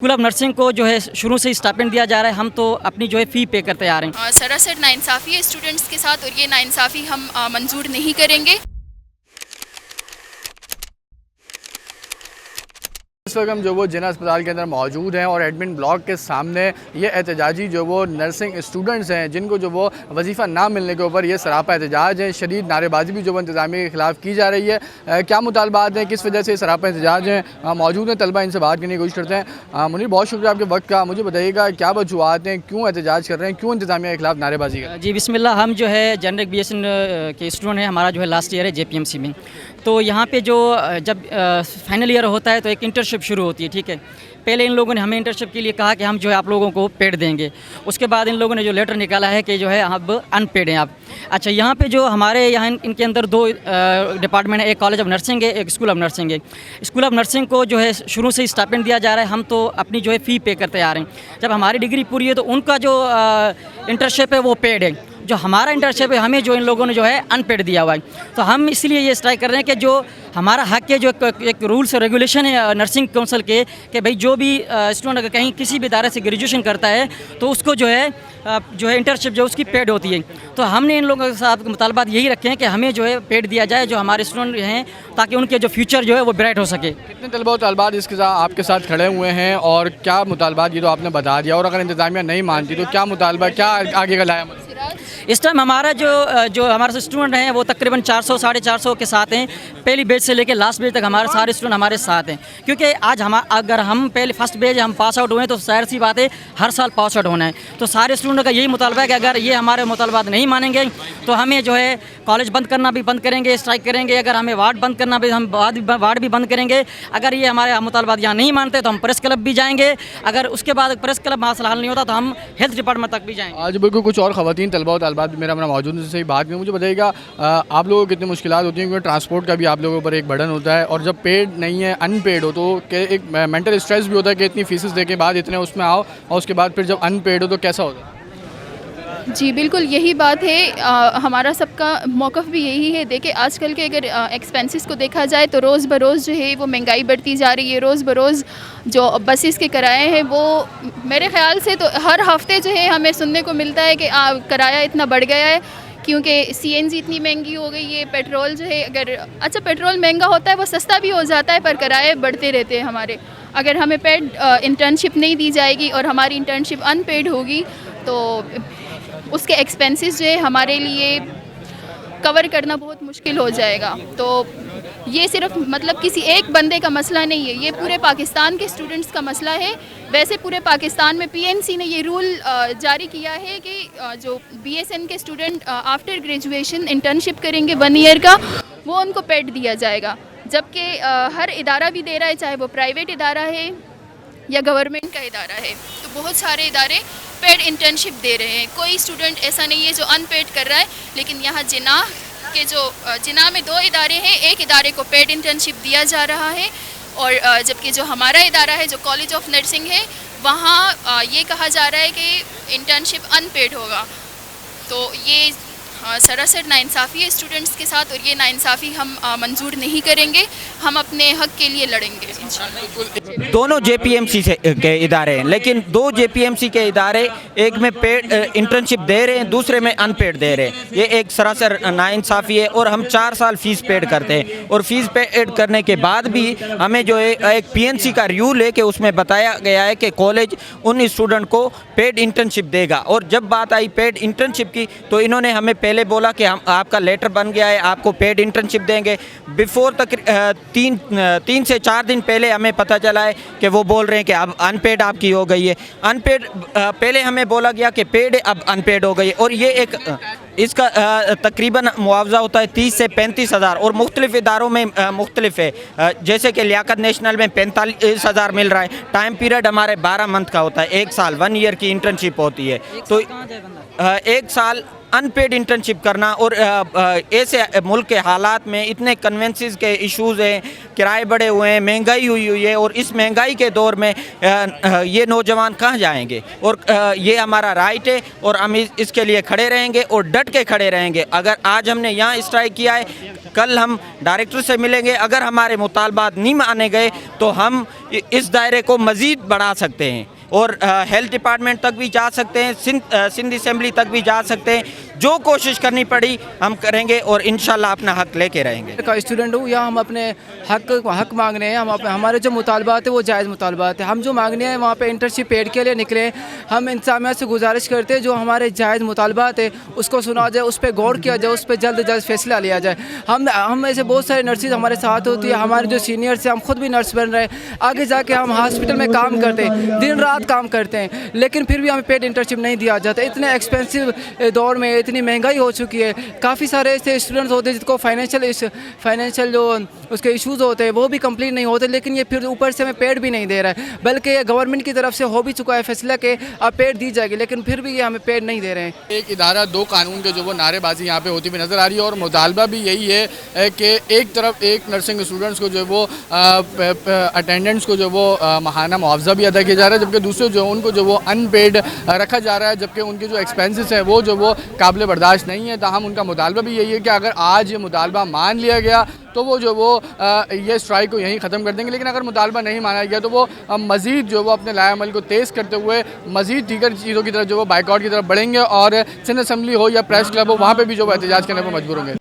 School of nursing को जो है शुरू से ही स्टाइपेंड दिया जा रहा है। हम तो अपनी जो है फ़ी पे करते आ रहे हैं। सरासर नाइंसाफ़ी है स्टूडेंट्स के साथ और ये नाइंसाफ़ी हम मंजूर नहीं करेंगे। इस वक्त हम जो वो जिना अस्पताल के अंदर मौजूद हैं और एडमिन ब्लॉक के सामने ये एहतजाजी जो वो नर्सिंग स्टूडेंट्स हैं जिनको जो वो वजीफ़ा ना मिलने के ऊपर ये सरापा एहतजाज है। शदीद नारेबाजी भी जो वो इंतज़ामिया के ख़िलाफ़ की जा रही है। क्या मुतालबात हैं, किस वजह से सरापा एहतजाज हैं, मौजूद हैं तलबा, इनसे बात करने की कोशिश करते हैं। मुनीर, बहुत शुक्रिया आपके वक्त का। मुझे बताइएगा क्या वजूहत हैं, क्यों एहतजाज कर रहे हैं, क्यों इंतज़ामिया के ख़िलाफ़ नारेबाजी कर? जी बिस्मिल्लाह। हम जो है जनरल BSN के स्टूडेंट हैं। हमारा जो है लास्ट ईयर है JPMC में। तो यहाँ पे जो जब फाइनल ईयर होता है तो एक इंटर्नशिप शुरू होती है। ठीक है, पहले इन लोगों ने हमें इंटर्नशिप के लिए कहा कि हम जो है आप लोगों को पेड देंगे। उसके बाद इन लोगों ने जो लेटर निकाला है कि जो है अब अनपेड हैं आप। अच्छा, यहाँ पे जो हमारे यहाँ इनके अंदर दो डिपार्टमेंट है, एक कॉलेज ऑफ नर्सिंग है, एक स्कूल ऑफ नर्सिंग है। स्कूल ऑफ नर्सिंग को जो है शुरू से ही स्टाइपेंड दिया जा रहा है। हम तो अपनी जो है फ़ी पे करते आ रहे हैं। जब हमारी डिग्री पूरी है तो उनका जो इंटर्नशिप है वो पेड है। जो हमारा इंटर्नशिप है हमें जो इन लोगों ने जो है अनपेड दिया हुआ है। तो हम इसलिए ये स्ट्राइक कर रहे हैं कि जो हमारा हक है, जो एक रूल्स और रेगुलेशन है नर्सिंग काउंसिल के, कि भाई जो भी स्टूडेंट अगर कहीं किसी भी इदारे से ग्रेजुएशन करता है तो उसको जो है इंटर्नशिप जो उसकी पेड होती है। तो हमने इन लोगों के साथ मुतालबात यही रखे हैं कि हमें जो है पेड दिया जाए जो हमारे स्टूडेंट हैं, ताकि उनके जो फ्यूचर जो है वो ब्राइट हो सके। कितने तलबा और तलबात इसके साथ आपके साथ खड़े हुए हैं और क्या मुतालबात, ये तो आपने बता दिया, और अगर इंतज़ामिया नहीं मानती तो क्या मुतालबा, क्या आगे का लाया? इस टाइम हमारा जो हमारे स्टूडेंट हैं वो तकरीबन 400 साढ़े 400 के साथ हैं। पहली बेच से लेकर लास्ट बेच तक हमारे सारे स्टूडेंट हमारे साथ हैं। क्योंकि आज अगर हम पहले फर्स्ट बेच हम पास आउट हुए तो जाहिर सी बात है हर साल पास आउट होना है। तो सारे स्टूडेंट का यही मुतालबा है कि अगर ये हमारे मुतालबात नहीं मानेंगे तो हमें जो है कॉलेज बंद करना भी बंद करेंगे, स्ट्राइक करेंगे। अगर हमें वार्ड बंद करना भी, हम वार्ड भी बंद करेंगे। अगर ये हमारे मुतालबात यहाँ नहीं मानते तो हम प्रेस क्लब भी जाएंगे। अगर उसके बाद प्रेस क्लब मसला हल नहीं होता तो हम हेल्थ डिपार्टमेंट तक भी जाएंगे। आज बिल्कुल कुछ और ख़वातीन तलबा और तलबात मेरा मौजूद है, उनसे बात करें। मुझे बताइएगा आप लोगों को कितनी मुश्किलात होती हैं, क्योंकि ट्रांसपोर्ट का भी आप लोगों पर एक बर्डन होता है, और जब पेड नहीं है अनपेड हो तो एक मेंटल स्ट्रेस भी होता है कि इतनी फीसेस दे के बाद इतने उसमें आओ और उसके बाद फिर जब अनपेड हो तो कैसा होता है? जी बिल्कुल यही बात है। हमारा सबका मौक़िफ़ भी यही है। देखिए आजकल के अगर एक्सपेंसेस को देखा जाए तो रोज़ बरोज़ जो है वो महंगाई बढ़ती जा रही है। रोज़ बरोज़ जो बसेस के किराए हैं वो मेरे ख़्याल से तो हर हफ्ते जो है हमें सुनने को मिलता है कि किराया इतना बढ़ गया है, क्योंकि CNG इतनी महंगी हो गई है। पेट्रोल जो है, अगर अच्छा पेट्रोल महंगा होता है वो सस्ता भी हो जाता है, पर किराए बढ़ते रहते हैं हमारे। अगर हमें पेड इंटर्नशिप नहीं दी जाएगी और हमारी इंटर्नशिप अनपेड होगी तो उसके एक्सपेंसेस जो है हमारे लिए कवर करना बहुत मुश्किल हो जाएगा। तो ये सिर्फ मतलब किसी एक बंदे का मसला नहीं है, ये पूरे पाकिस्तान के स्टूडेंट्स का मसला है। वैसे पूरे पाकिस्तान में PNC ने ये रूल जारी किया है कि जो BSN के स्टूडेंट आफ्टर ग्रेजुएशन इंटर्नशिप करेंगे 1 ईयर का, वो उनको पेड दिया जाएगा। जबकि हर इदारा भी दे रहा है, चाहे वो प्राइवेट इदारा है या गवर्नमेंट का इदारा है। तो बहुत सारे इदारे पेड इंटर्नशिप दे रहे हैं। कोई स्टूडेंट ऐसा नहीं है जो अनपेड कर रहा है। लेकिन यहाँ जिना में 2 इदारे हैं, एक इदारे को पेड इंटर्नशिप दिया जा रहा है, और जबकि जो हमारा इदारा है जो कॉलेज ऑफ नर्सिंग है वहाँ ये कहा जा रहा है कि इंटर्नशिप अनपेड होगा। तो ये सरासर नाइंसाफ़ी है स्टूडेंट्स के साथ और ये नाइंसाफ़ी हम मंजूर नहीं करेंगे। हम अपने हक़ के लिए लड़ेंगे। दोनों JPMC के इदारे हैं, लेकिन 2 JPMC के इदारे एक में पेड इंटर्नशिप दे रहे हैं, दूसरे में अनपेड दे रहे हैं। ये एक सरासर नाइंसाफ़ी है। और हम 4 साल फ़ीस पेड करते हैं, और फ़ीस पेड करने के बाद भी हमें जो है एक PNC का रूल है कि उसमें बताया गया है कि कॉलेज उन स्टूडेंट को पेड इंटर्नशिप देगा। और जब बात आई पेड इंटर्नशिप की तो इन्होंने हमें पहले बोला कि हम आपका लेटर बन गया है, आपको पेड इंटर्नशिप देंगे। बिफोर तक 3 से 4 दिन पहले हमें पता चला है कि वो बोल रहे हैं कि अब अनपेड आपकी हो गई है। अनपेड पहले हमें बोला गया कि पेड अब अनपेड हो गई है। और ये इसका तकरीबन मुआवजा होता है 30 से 35 हज़ार, और मुख्तलिफ इदारों में मुख्तलिफ है। जैसे कि लियाकत नेशनल में 45 हज़ार मिल रहा है। टाइम पीरियड हमारे 12 मंथ का होता है, 1 साल 1 ईयर की इंटर्नशिप होती है। तो 1 साल अनपेड इंटर्नशिप करना और ऐसे मुल्क के हालात में इतने कन्वेंसेस के इश्यूज़ हैं, किराए बढ़े हुए हैं, महंगाई हुई है, और इस महंगाई के दौर में ये नौजवान कहाँ जाएंगे। और ये हमारा राइट है और हम इसके लिए खड़े रहेंगे और डट के खड़े रहेंगे। अगर आज हमने यहाँ स्ट्राइक किया है, कल हम डायरेक्टर से मिलेंगे, अगर हमारे मुतालबात नहीं माने गए तो हम इस दायरे को मज़ीद बढ़ा सकते हैं और हेल्थ डिपार्टमेंट तक भी जा सकते हैं, सिंध असेंबली तक भी जा सकते हैं। जो कोशिश करनी पड़ी हम करेंगे और इंशाल्लाह अपना हक लेके रहेंगे। का स्टूडेंट हूँ, या हम अपने हक मांगने हैं, हमारे जो मुतालबात है वो जायज़ मुतालबात है। हम जो मांगने हैं वहाँ पे इंटर्नशिप पेड के लिए निकले। हम इंतज़ामिया से गुजारिश करते हैं जो हमारे जायज़ मुतालबात है उसको सुना जाए, उस पर गौर किया जाए, उस पर जल्द जल्द फैसला लिया जाए। हम ऐसे बहुत सारे नर्सेज हमारे साथ होती है, हमारे जो सीनियर्स हैं, हम खुद भी नर्स बन रहे हैं, आगे जाके हम हॉस्पिटल में काम करते हैं, दिन रात काम करते हैं, लेकिन फिर भी हमें पेड इंटर्नशिप नहीं दिया जाता। इतने एक्सपेंसिव दौर में इतनी महंगाई हो चुकी है। काफ़ी सारे ऐसे स्टूडेंट्स होते हैं जिनको फाइनेंशियल जो उसके इश्यूज़ होते हैं वो भी कंप्लीट नहीं होते, लेकिन ये फिर ऊपर से हमें पेड भी नहीं दे रहा है। बल्कि ये गवर्नमेंट की तरफ से हो भी चुका है फैसला कि अब पेड दी जाएगी, लेकिन फिर भी ये हमें पेड नहीं दे रहे हैं। एक इदारा दो कानून के जो वो नारेबाजी यहाँ पे होती हुई नज़र आ रही है और मुतालबा भी यही है कि एक तरफ एक नर्सिंग स्टूडेंट्स को जो वो अटेंडेंट्स को जो वो माहाना मुआवजा भी अदा किया जा रहा है, जबकि दूसरे जो उनको जो वो अनपेड रखा जा रहा है, जबकि उनके जो एक्सपेंसेस हैं वो जो वो काबिल बर्दाश्त नहीं है। ताहम उनका मुतालबा भी यही है कि अगर आज ये मुतालबा मान लिया गया तो वो जो वो ये स्ट्राइक को यहीं ख़त्म कर देंगे, लेकिन अगर मुतालबा नहीं माना गया तो वो मज़ीद जो वो अपने लाए अमल को तेज़ करते हुए मज़ीद दीगर चीज़ों की तरफ जो वो बाइकआउट की तरफ बढ़ेंगे और सिंध असेंबली हो या प्रेस क्लब हो वहाँ पे भी जो वो एहतजाज करने पर मजबूर होंगे।